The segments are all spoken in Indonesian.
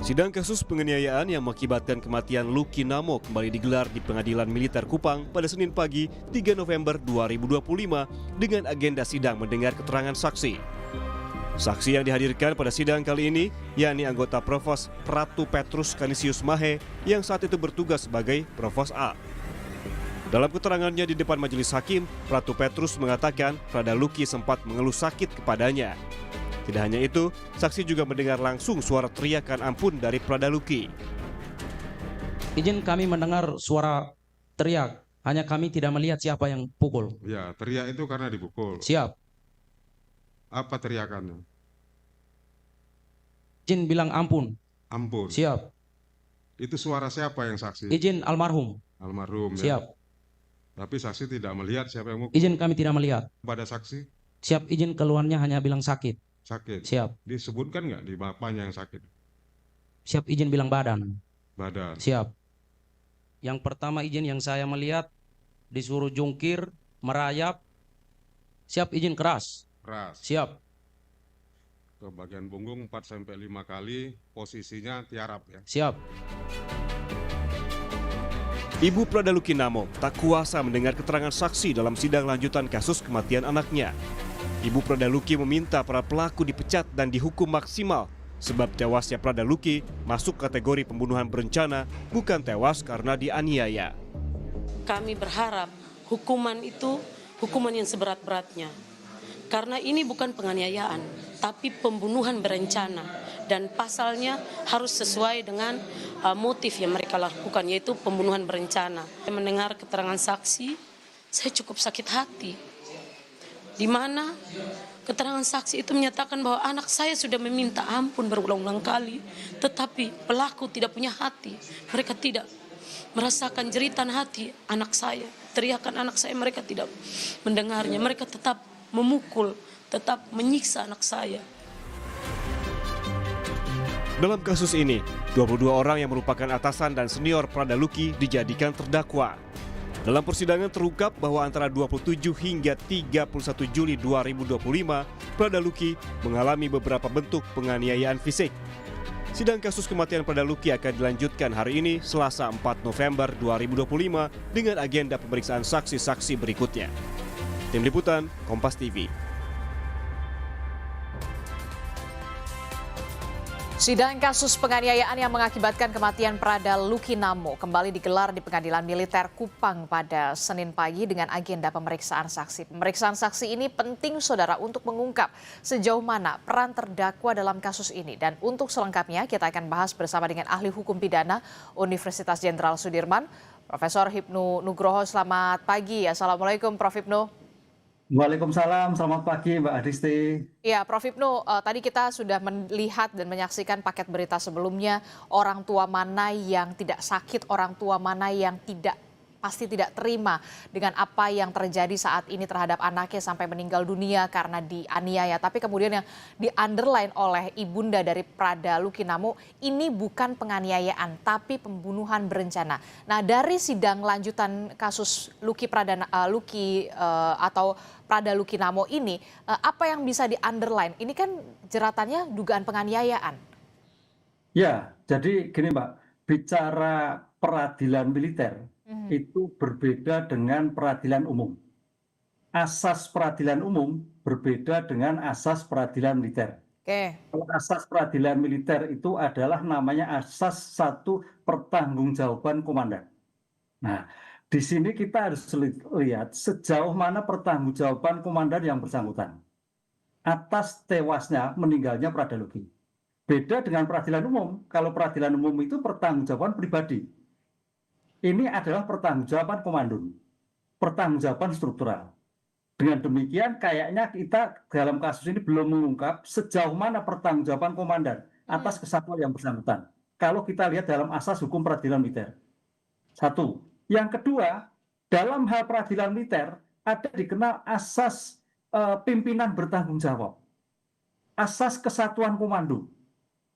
Sidang kasus penganiayaan yang mengakibatkan kematian Lucky Namo kembali digelar di Pengadilan Militer Kupang pada Senin pagi 3 November 2025 dengan agenda sidang mendengar keterangan saksi. Saksi yang dihadirkan pada sidang kali ini yakni anggota Provos Pratu Petrus Canisius Mahe yang saat itu bertugas sebagai Provos A. Dalam keterangannya di depan majelis hakim, Pratu Petrus mengatakan Prada Lucky sempat mengeluh sakit kepadanya. Tidak hanya itu, saksi juga mendengar langsung suara teriakan ampun dari Prada Lucky. Izin kami mendengar suara teriak, hanya kami tidak melihat siapa yang pukul. Ya, teriak itu karena dipukul. Siap. Apa teriakannya? Izin bilang ampun. Ampun. Siap. Itu suara siapa yang saksi? Izin almarhum. Almarhum ya. Siap. Tapi saksi tidak melihat siapa yang mukul. Izin kami tidak melihat. Pada saksi? Siap, izin keluarnya hanya bilang sakit. Sakit. Siap. Disebutkan nggak di bapaknya yang sakit? Siap, izin bilang badan. Badan. Siap. Yang pertama izin yang saya melihat disuruh jungkir, merayap. Siap, izin keras. Keras. Siap. Ke bagian punggung 4-5 kali, posisinya tiarap ya. Siap. Ibu Prada Lucky Namo tak kuasa mendengar keterangan saksi dalam sidang lanjutan kasus kematian anaknya. Ibu Prada Lucky meminta para pelaku dipecat dan dihukum maksimal sebab tewasnya Prada Lucky masuk kategori pembunuhan berencana, bukan tewas karena dianiaya. Kami berharap hukuman itu hukuman yang seberat-beratnya. Karena ini bukan penganiayaan, tapi pembunuhan berencana. Dan pasalnya harus sesuai dengan motif yang mereka lakukan, yaitu pembunuhan berencana. Mendengar keterangan saksi, saya cukup sakit hati. Di mana keterangan saksi itu menyatakan bahwa anak saya sudah meminta ampun berulang-ulang kali, tetapi pelaku tidak punya hati. Mereka tidak merasakan jeritan hati anak saya, teriakan anak saya, mereka tidak mendengarnya. Mereka tetap memukul, tetap menyiksa anak saya. Dalam kasus ini, 22 orang yang merupakan atasan dan senior Prada Lucky dijadikan terdakwa. Dalam persidangan terungkap bahwa antara 27 hingga 31 Juli 2025, Prada Lucky mengalami beberapa bentuk penganiayaan fisik. Sidang kasus kematian Prada Lucky akan dilanjutkan hari ini, Selasa 4 November 2025, dengan agenda pemeriksaan saksi-saksi berikutnya. Tim Liputan, Kompas TV. Sidang kasus penganiayaan yang mengakibatkan kematian Prada Lucky Namo kembali digelar di Pengadilan Militer Kupang pada Senin pagi dengan agenda pemeriksaan saksi. Pemeriksaan saksi ini penting, saudara, untuk mengungkap sejauh mana peran terdakwa dalam kasus ini. Dan untuk selengkapnya kita akan bahas bersama dengan ahli hukum pidana Universitas Jenderal Sudirman, Profesor Hipnu Nugroho. Selamat pagi. Assalamualaikum, Prof. Hipnu. Waalaikumsalam, selamat pagi Mbak Adisti. Ya, Prof. Hipnu, tadi kita sudah melihat dan menyaksikan paket berita sebelumnya, orang tua mana yang tidak sakit, orang tua mana yang pasti tidak terima dengan apa yang terjadi saat ini terhadap anaknya sampai meninggal dunia karena dianiaya. Tapi kemudian yang di-underline oleh ibunda dari Prada Lucky Namo, ini bukan penganiayaan tapi pembunuhan berencana. Nah, dari sidang lanjutan kasus atau Prada Lucky Namo ini, apa yang bisa di-underline? Ini kan jeratannya dugaan penganiayaan. Ya, jadi gini Mbak, bicara peradilan militer itu berbeda dengan peradilan umum. Asas peradilan umum berbeda dengan asas peradilan militer. Kalau asas peradilan militer itu adalah namanya asas satu pertanggungjawaban komandan. Nah, di sini kita harus lihat sejauh mana pertanggungjawaban komandan yang bersangkutan atas tewasnya meninggalnya Prada Lucky. Beda dengan peradilan umum. Kalau peradilan umum itu pertanggungjawaban pribadi. Ini adalah pertanggungjawaban komando, pertanggungjawaban struktural. Dengan demikian kayaknya kita dalam kasus ini belum mengungkap sejauh mana pertanggungjawaban komandan atas kesatuan yang bersangkutan. Kalau kita lihat dalam asas hukum peradilan militer. Satu. Yang kedua, dalam hal peradilan militer ada dikenal asas pimpinan bertanggung jawab. Asas kesatuan komando.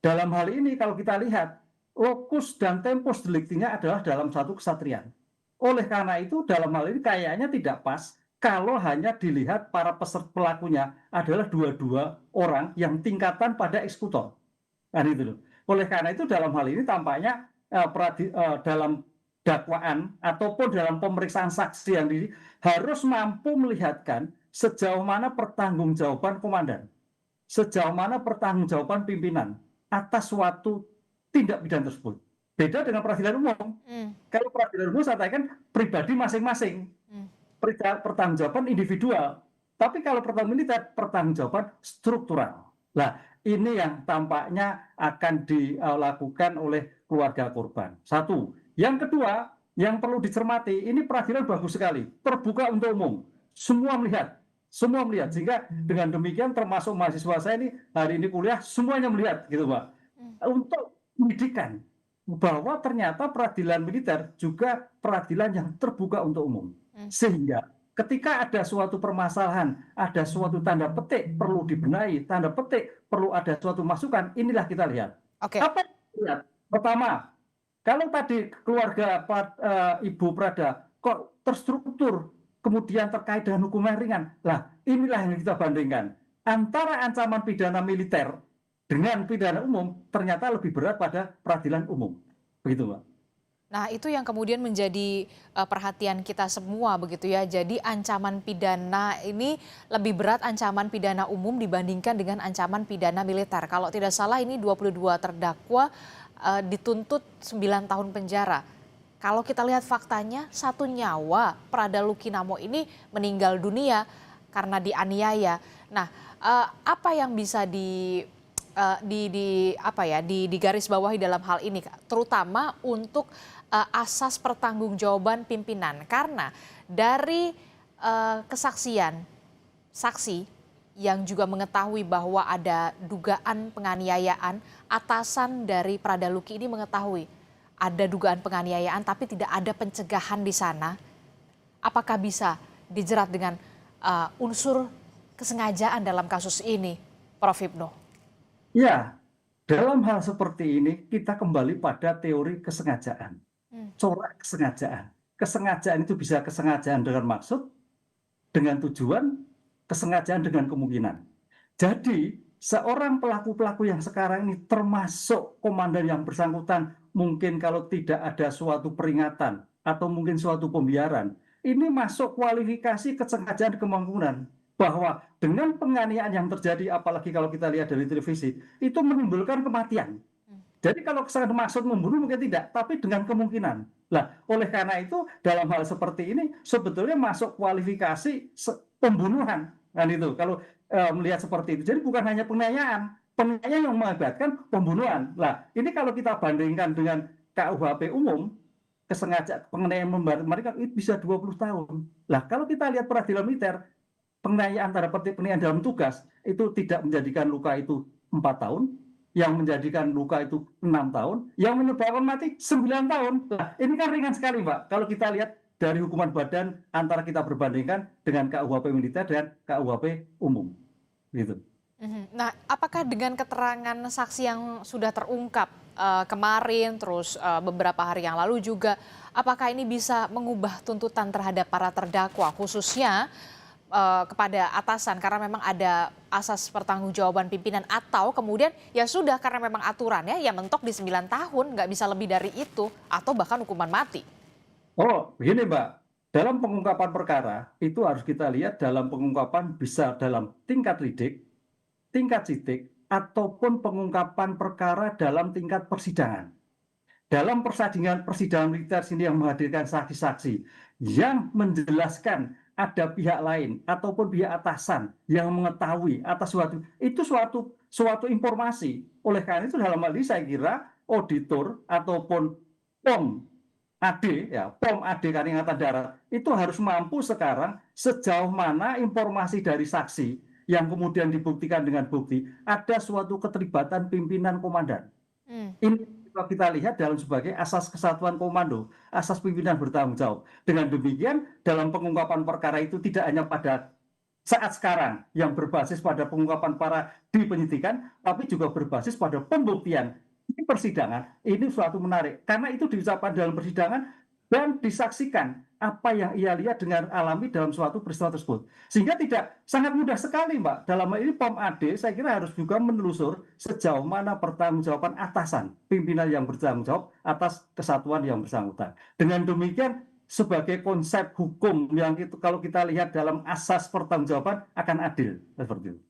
Dalam hal ini kalau kita lihat, lokus dan tempus deliktinya adalah dalam satu kesatuan. Oleh karena itu dalam hal ini kayaknya tidak pas kalau hanya dilihat para peserta pelakunya adalah dua-dua orang yang tingkatan pada eksekutor. Kan itu loh. Oleh karena itu dalam hal ini tampaknya dalam dakwaan ataupun dalam pemeriksaan saksi yang harus mampu melihatkan sejauh mana pertanggungjawaban komandan, sejauh mana pertanggungjawaban pimpinan atas suatu tindak pidana tersebut. Beda dengan peradilan umum. Kalau peradilan umum saya katakan pribadi masing-masing, pertanggungjawaban individual. Tapi kalau pertanggung militer, pertanggungjawaban struktural. Nah, ini yang tampaknya akan dilakukan oleh keluarga korban. Satu. Yang kedua, yang perlu dicermati, ini peradilan bagus sekali, terbuka untuk umum. Semua melihat. Sehingga dengan demikian termasuk mahasiswa saya ini hari ini kuliah, semuanya melihat, gitu Pak. Untuk pendidikan, bahwa ternyata peradilan militer juga peradilan yang terbuka untuk umum. Sehingga ketika ada suatu permasalahan, ada suatu tanda petik perlu dibenahi, tanda petik perlu ada suatu masukan, inilah kita lihat. Apa yang kita lihat? Pertama, kalau tadi keluarga Ibu Prada kok terstruktur, kemudian terkait dengan hukuman ringan, lah inilah yang kita bandingkan. Antara ancaman pidana militer dengan pidana umum ternyata lebih berat pada peradilan umum. Begitu, Mbak. Nah, itu yang kemudian menjadi perhatian kita semua begitu ya. Jadi ancaman pidana ini lebih berat ancaman pidana umum dibandingkan dengan ancaman pidana militer. Kalau tidak salah ini 22 terdakwa dituntut 9 tahun penjara. Kalau kita lihat faktanya, 1 nyawa Prada Luki Namo ini meninggal dunia karena dianiaya. Nah, apa yang bisa digarisbawahi dalam hal ini, terutama untuk asas pertanggungjawaban pimpinan, karena dari kesaksian saksi yang juga mengetahui bahwa ada dugaan penganiayaan, atasan dari Prada Luki ini mengetahui ada dugaan penganiayaan tapi tidak ada pencegahan di sana, apakah bisa dijerat dengan unsur kesengajaan dalam kasus ini, Prof. Hipnu? Ya, dalam hal seperti ini kita kembali pada teori kesengajaan. Corak kesengajaan. Kesengajaan itu bisa kesengajaan dengan maksud, dengan tujuan, kesengajaan dengan kemungkinan. Jadi, seorang pelaku-pelaku yang sekarang ini termasuk komandan yang bersangkutan, mungkin kalau tidak ada suatu peringatan atau mungkin suatu pembiaran, ini masuk kualifikasi kesengajaan kemungkinan. Bahwa dengan penganiayaan yang terjadi, apalagi kalau kita lihat dari televisi, itu menimbulkan kematian. Jadi kalau kesengajaan maksud membunuh mungkin tidak, tapi dengan kemungkinan. Nah, oleh karena itu dalam hal seperti ini sebetulnya masuk kualifikasi pembunuhan. Kan itu kalau melihat seperti itu. Jadi bukan hanya penganiayaan yang mengakibatkan pembunuhan. Nah, ini kalau kita bandingkan dengan KUHP umum, kesengajaan penganiayaan mematikan itu bisa 20 tahun. Nah, kalau kita lihat peradilan militer, penganiayaan tanda petik penganiayaan dalam tugas itu tidak menjadikan luka itu 4 tahun, yang menjadikan luka itu 6 tahun, yang menyebabkan mati 9 tahun. Nah, ini kan ringan sekali, Pak. Kalau kita lihat dari hukuman badan antara kita berbandingkan dengan KUHP militer dan KUHP umum. Gitu. Nah, apakah dengan keterangan saksi yang sudah terungkap kemarin, terus beberapa hari yang lalu juga, apakah ini bisa mengubah tuntutan terhadap para terdakwa, khususnya kepada atasan karena memang ada asas pertanggungjawaban pimpinan, atau kemudian ya sudah karena memang aturannya ya mentok di 9 tahun, nggak bisa lebih dari itu, atau bahkan hukuman mati? Oh, begini Mbak, dalam pengungkapan perkara itu harus kita lihat dalam pengungkapan bisa dalam tingkat lidik, tingkat sidik, ataupun pengungkapan perkara dalam tingkat persidangan. Dalam persidangan militer sini yang menghadirkan saksi-saksi yang menjelaskan ada pihak lain ataupun pihak atasan yang mengetahui atas suatu informasi. Oleh karena itu dalam hal ini saya kira auditor ataupun POM AD Karen Angkatan Darat itu harus mampu sekarang sejauh mana informasi dari saksi yang kemudian dibuktikan dengan bukti ada suatu keterlibatan pimpinan komandan. Ini kita lihat dalam sebagai asas kesatuan komando, asas pimpinan bertanggung jawab. Dengan demikian dalam pengungkapan perkara itu tidak hanya pada saat sekarang yang berbasis pada pengungkapan para di penyidikan, tapi juga berbasis pada pembuktian di persidangan. Ini suatu menarik karena itu diucapkan dalam persidangan dan disaksikan apa yang ia lihat dengan alami dalam suatu peristiwa tersebut. Sehingga tidak sangat mudah sekali, Mbak. Dalam hal ini POM AD saya kira harus juga menelusur sejauh mana pertanggungjawaban atasan, pimpinan yang bertanggung jawab atas kesatuan yang bersangkutan. Dengan demikian, sebagai konsep hukum yang itu kalau kita lihat dalam asas pertanggungjawaban akan adil seperti itu.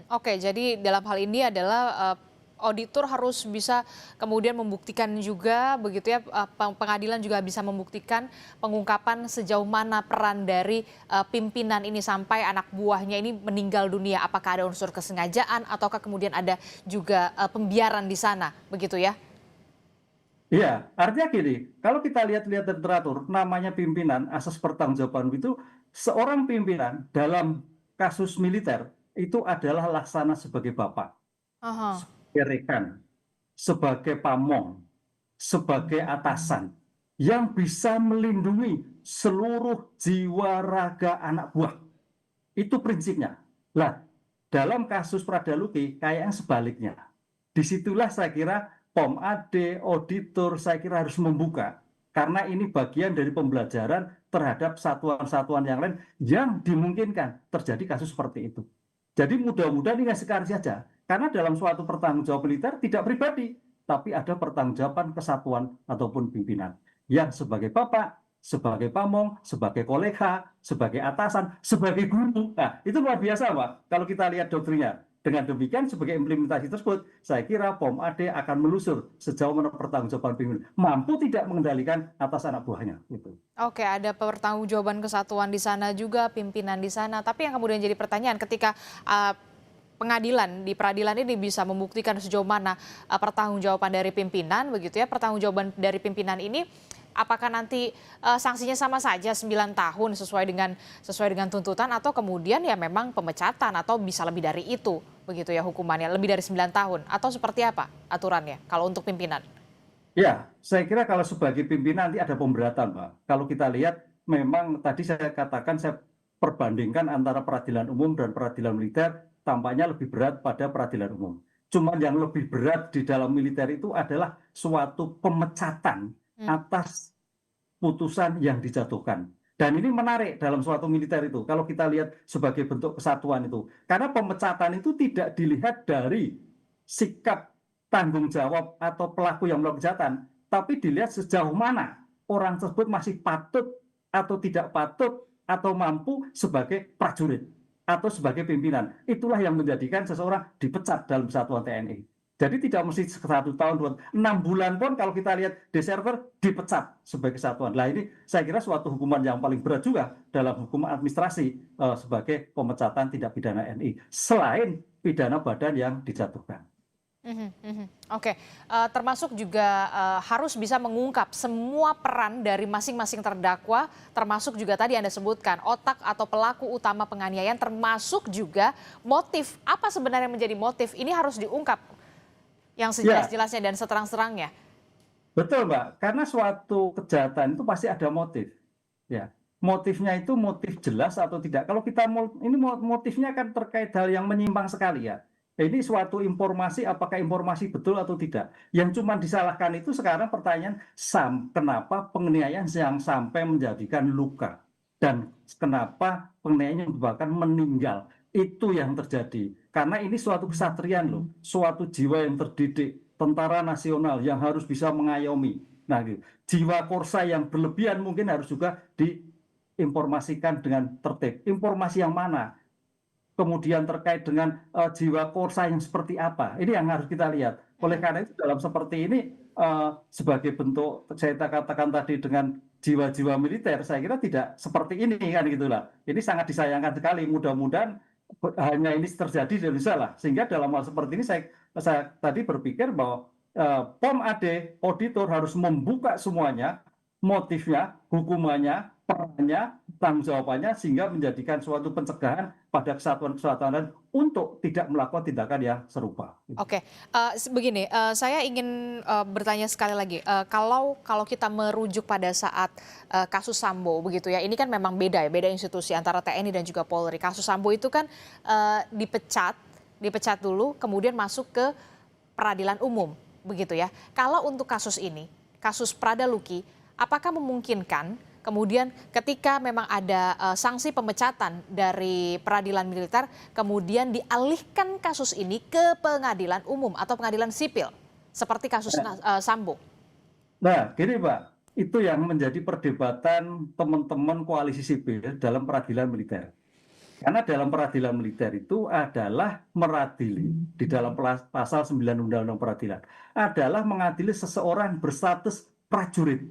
Oke, jadi dalam hal ini adalah auditor harus bisa kemudian membuktikan juga begitu ya, pengadilan juga bisa membuktikan pengungkapan sejauh mana peran dari pimpinan ini sampai anak buahnya ini meninggal dunia. Apakah ada unsur kesengajaan ataukah kemudian ada juga pembiaran di sana, begitu ya? Iya, artinya gini, kalau kita lihat-lihat literatur, namanya pimpinan, asas pertanggungjawaban itu seorang pimpinan dalam kasus militer itu adalah laksana sebagai bapak, Aha. sebagai rekan, sebagai pamong, sebagai atasan yang bisa melindungi seluruh jiwa raga anak buah. Itu prinsipnya. Lah, dalam kasus Pradaluki kayaknya sebaliknya. Disitulah saya kira POM AD, auditor saya kira harus membuka. Karena ini bagian dari pembelajaran terhadap satuan-satuan yang lain yang dimungkinkan terjadi kasus seperti itu. Jadi mudah-mudahan ini sekali saja. Karena dalam suatu pertanggungjawaban militer tidak pribadi, tapi ada pertanggungjawaban kesatuan ataupun pimpinan. Yang sebagai bapak, sebagai pamong, sebagai kolega, sebagai atasan, sebagai guru. Nah, itu luar biasa, Pak, kalau kita lihat doktrinnya. Dengan demikian, sebagai implementasi tersebut, saya kira POM AD akan melusur sejauh mana pertanggungjawaban pimpinan mampu tidak mengendalikan atas anak buahnya. Gitu. Oke, ada pertanggungjawaban kesatuan di sana juga, pimpinan di sana. Tapi yang kemudian jadi pertanyaan ketika pengadilan di peradilan ini bisa membuktikan sejauh mana pertanggungjawaban dari pimpinan, begitu ya, pertanggungjawaban dari pimpinan ini, apakah nanti sanksinya sama saja 9 tahun sesuai dengan tuntutan atau kemudian ya memang pemecatan atau bisa lebih dari itu, begitu ya hukumannya, lebih dari 9 tahun atau seperti apa aturannya kalau untuk pimpinan? Ya, saya kira kalau sebagai pimpinan nanti ada pemberatan, Pak. Kalau kita lihat memang tadi saya katakan saya perbandingkan antara peradilan umum dan peradilan militer tampaknya lebih berat pada peradilan umum. Cuman yang lebih berat di dalam militer itu adalah suatu pemecatan atas putusan yang dijatuhkan. Dan ini menarik dalam suatu militer itu, kalau kita lihat sebagai bentuk kesatuan itu. Karena pemecatan itu tidak dilihat dari sikap tanggung jawab atau pelaku yang melakukan kejahatan, tapi dilihat sejauh mana orang tersebut masih patut atau tidak patut atau mampu sebagai prajurit atau sebagai pimpinan. Itulah yang menjadikan seseorang dipecat dalam satuan TNI. Jadi tidak mesti 1 tahun, 6 bulan pun kalau kita lihat deserter dipecat sebagai kesatuan. Nah ini saya kira suatu hukuman yang paling berat juga dalam hukum administrasi sebagai pemecatan tindak pidana NI. Selain pidana badan yang dijatuhkan. Oke, termasuk juga harus bisa mengungkap semua peran dari masing-masing terdakwa, termasuk juga tadi Anda sebutkan otak atau pelaku utama penganiayaan, termasuk juga motif. Apa sebenarnya menjadi motif? Ini harus diungkap yang sejelas-jelasnya dan seterang-terangnya. Betul, Mbak. Karena suatu kejahatan itu pasti ada motif. Ya, motifnya itu motif jelas atau tidak. Kalau kita ini motifnya kan terkait hal yang menyimpang sekali ya. Ini suatu informasi, apakah informasi betul atau tidak. Yang cuma disalahkan itu sekarang pertanyaan, kenapa penganiayaan yang sampai menjadikan luka? Dan kenapa penganiayaan yang menyebabkan meninggal? Itu yang terjadi. Karena ini suatu kesatrian loh, suatu jiwa yang terdidik, tentara nasional yang harus bisa mengayomi. Nah, gitu. Jiwa korsa yang berlebihan mungkin harus juga diinformasikan dengan tertib. Informasi yang mana? Kemudian terkait dengan jiwa korsa yang seperti apa? Ini yang harus kita lihat. Oleh karena itu dalam seperti ini sebagai bentuk saya katakan tadi dengan jiwa-jiwa militer, saya kira tidak seperti ini kan gitulah. Ini sangat disayangkan sekali. Mudah-mudahan hanya ini terjadi di Indonesia lah. Sehingga dalam hal seperti ini saya tadi berpikir bahwa POM AD, auditor harus membuka semuanya, motifnya, hukumannya, perannya, tanggung jawabannya, sehingga menjadikan suatu pencegahan pada kesatuan-kesatuan untuk tidak melakukan tindakan yang serupa. Oke, begini, saya ingin bertanya sekali lagi, kalau kita merujuk pada saat kasus Sambo begitu ya, ini kan memang beda ya, beda institusi antara TNI dan juga Polri. Kasus Sambo itu kan dipecat dulu, kemudian masuk ke peradilan umum begitu ya. Kalau untuk kasus ini, kasus Pradaluki, apakah memungkinkan kemudian ketika memang ada sanksi pemecatan dari peradilan militer, kemudian dialihkan kasus ini ke pengadilan umum atau pengadilan sipil, seperti kasus Sambo? Nah, gini Pak, itu yang menjadi perdebatan teman-teman koalisi sipil dalam peradilan militer. Karena dalam peradilan militer itu adalah meradili di dalam pasal 9 Undang-Undang Peradilan adalah mengadili seseorang berstatus prajurit.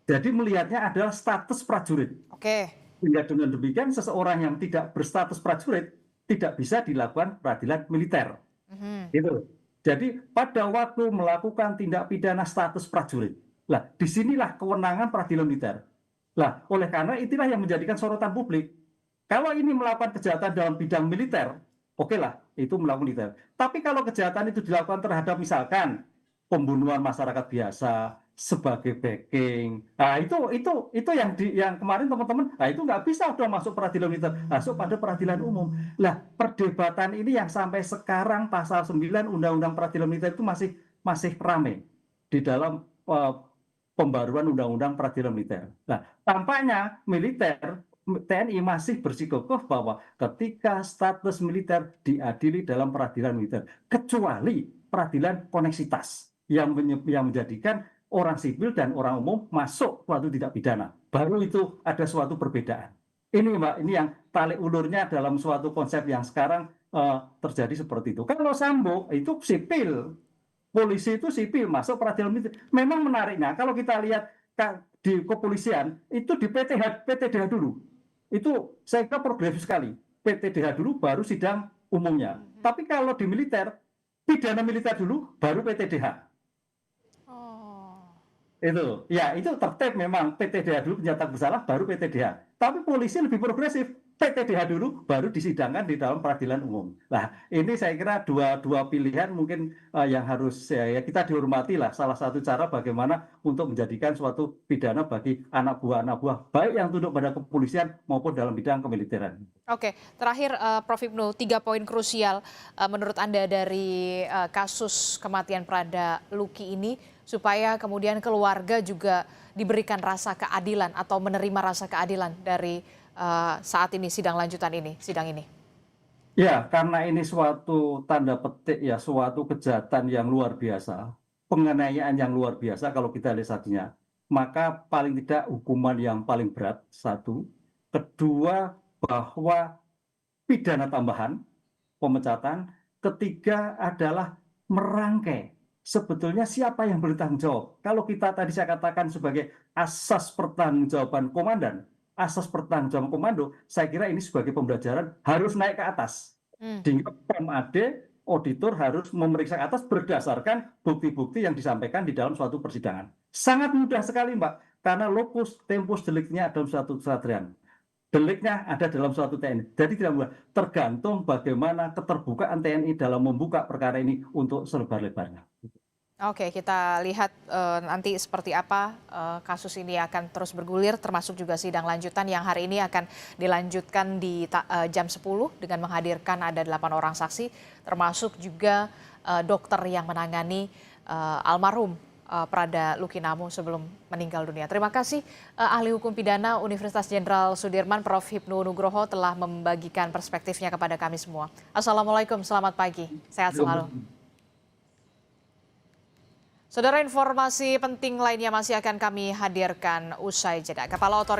Jadi melihatnya adalah status prajurit. Oke. Sehingga dengan demikian seseorang yang tidak berstatus prajurit tidak bisa dilakukan peradilan militer. Gitu. Jadi pada waktu melakukan tindak pidana status prajurit, lah disinilah kewenangan peradilan militer. Lah oleh karena itulah yang menjadikan sorotan publik. Kalau ini melakukan kejahatan dalam bidang militer, oke lah, itu melakukan militer. Tapi kalau kejahatan itu dilakukan terhadap misalkan pembunuhan masyarakat biasa sebagai backing, nah itu yang kemarin teman-teman, nah itu nggak bisa udah masuk peradilan militer, masuk pada peradilan umum. Lah perdebatan ini yang sampai sekarang pasal 9 Undang-Undang Peradilan Militer itu masih ramai di dalam pembaruan Undang-Undang Peradilan Militer. Nah tampaknya militer TNI masih bersikukuh bahwa ketika status militer diadili dalam peradilan militer, kecuali peradilan koneksitas yang menjadikan orang sipil dan orang umum masuk suatu tindak pidana, baru itu ada suatu perbedaan. Ini Mbak, ini yang tarik ulurnya dalam suatu konsep yang sekarang terjadi seperti itu. Kalau Sambo itu sipil, polisi itu sipil masuk peradilan militer. Memang menariknya kalau kita lihat di kepolisian itu di PTDH dulu. Itu saya kira progresif sekali. PTDH dulu baru sidang umumnya. Tapi kalau di militer, pidana militer dulu baru PTDH. Itu, ya itu tertib memang PTDH dulu penyatakan bersalah baru PTDH. Tapi polisi lebih progresif. PTDH dulu baru disidangkan di dalam peradilan umum. Nah, ini saya kira dua pilihan mungkin yang harus ya kita dihormati lah. Salah satu cara bagaimana untuk menjadikan suatu pidana bagi anak buah baik yang tunduk pada kepolisian maupun dalam bidang kemiliteran. Oke, terakhir Prof. Hipnu, 3 poin krusial menurut Anda dari kasus kematian Prada Luki ini supaya kemudian keluarga juga diberikan rasa keadilan atau menerima rasa keadilan dari saat ini sidang ini. Ya, karena ini suatu tanda petik ya, suatu kejahatan yang luar biasa, penganiayaan yang luar biasa kalau kita lihat saatnya, maka paling tidak hukuman yang paling berat, satu. Kedua, bahwa pidana tambahan, pemecatan. Ketiga adalah merangkai sebetulnya siapa yang bertanggung jawab. Kalau kita tadi saya katakan sebagai asas pertanggungjawaban komandan, asas pertanggungjawaban komando, saya kira ini sebagai pembelajaran harus naik ke atas. Sehingga PMAD, auditor harus memeriksa ke atas berdasarkan bukti-bukti yang disampaikan di dalam suatu persidangan. Sangat mudah sekali Mbak, karena locus tempus delictnya dalam suatu kesadaran. Deliknya ada dalam suatu TNI. Jadi tidak mudah, tergantung bagaimana keterbukaan TNI dalam membuka perkara ini untuk selebar-lebarnya. Oke, kita lihat nanti seperti apa kasus ini akan terus bergulir, termasuk juga sidang lanjutan yang hari ini akan dilanjutkan di jam 10 dengan menghadirkan ada 8 orang saksi, termasuk juga dokter yang menangani almarhum Prada Luki Namo sebelum meninggal dunia. Terima kasih ahli hukum pidana Universitas Jenderal Sudirman, Prof. Hipnu Nugroho telah membagikan perspektifnya kepada kami semua. Assalamualaikum, selamat pagi, sehat selalu. Saudara, informasi penting lainnya masih akan kami hadirkan usai jeda. Kepala Otoritas